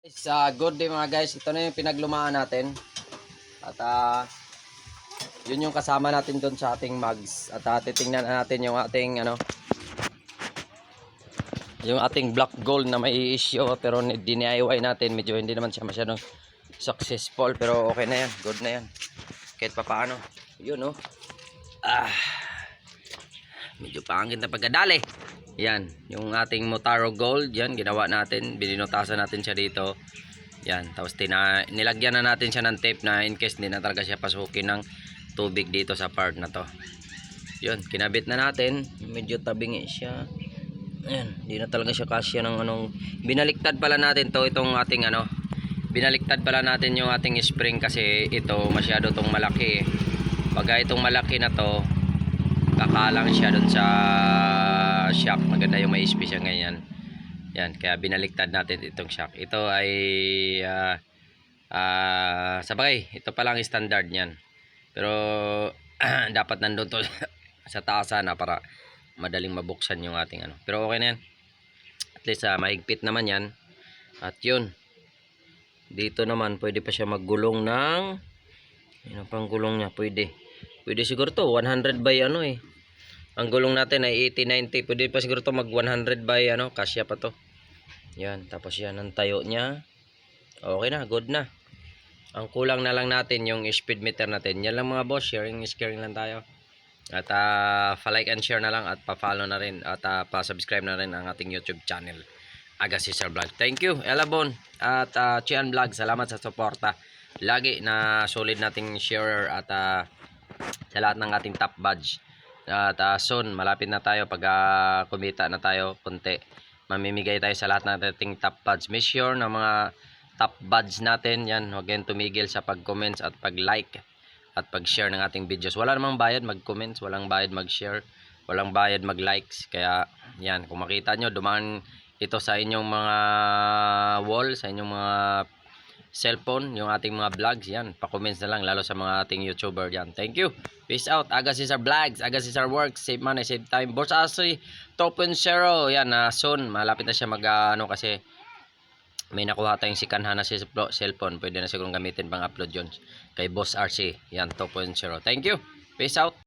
Good day mga guys. Ito na yung pinaglumaan natin. At yun yung kasama natin doon sa ating mugs. At titingnan natin yung ating yung ating black gold na may issue, pero DIY natin. Medyo hindi naman siya masyadong successful, pero okay na yan. Good na yan. Kahit pa paano. Yun oh. Medyo pangit na pagkadali. Yan, yung ating Motaro Gold, yan, ginawa natin, bininutasan natin siya dito. Yan, tapos nilagyan na natin siya ng tape na in case hindi na talaga siya pasukin ng tubig dito sa part na to. Yun, kinabit na natin, medyo tabingi siya. Yan, hindi na talaga siya kasya ng binaliktad pala natin to, itong ating binaliktad pala natin yung ating spring kasi ito masyado tong malaki. Pagka itong malaki na to, kakalang siya dun sa shock. Maganda yung may space siya ganyan. Yan, kaya binaliktad natin itong shock. Ito ay sabagay, ito pa lang standard niyan. Pero dapat nandun to sa taas na para madaling mabuksan yung ating Pero okay na yan. At least mahigpit naman yan. At yun. Dito naman pwede pa siya maggulong ng yun ang panggulong niya, pwede. Pwede siguro to 100 by ang gulong natin ay 80-90. Pwede pa siguro to mag 100 by kasya pa to. Yan, tapos yan ang tayo niya. Okay na, good na. Ang kulang na lang natin yung speed meter natin. Yan lang mga boss, sharing is caring lang tayo. At pa-like and share na lang at pa-follow na rin at pa-subscribe na rin ang ating YouTube channel, Agasisar Vlog. Thank you, Elabon at Chian Vlog. Salamat sa suporta. Lagi na solid nating share at sa lahat ng ating top badge. At soon, malapit na tayo pag kumita na tayo konti. Mamimigay tayo sa lahat ng ating top badge. Make sure na mga top badge natin, yan, huwag kayong tumigil sa pag-comments at pag-like at pag-share ng ating videos. Wala namang bayad mag-comments, walang bayad mag-share, walang bayad mag-likes. Kaya yan, kung makita nyo, dumaan ito sa inyong mga wall, sa inyong mga cellphone, yung ating mga vlogs, yan, pa-comments na lang, lalo sa mga ating YouTuber yan. Thank you. Peace out. Agasisar Vlogs, Agasisar Works, save money, save time. Boss Asri, 2.0. Yan, soon, malapit na siya mag, kasi may nakuha tayong sikanhan na cellphone. Pwede na sigurong gamitin pang upload yun kay Boss RC. Yan, 2.0. Thank you. Peace out.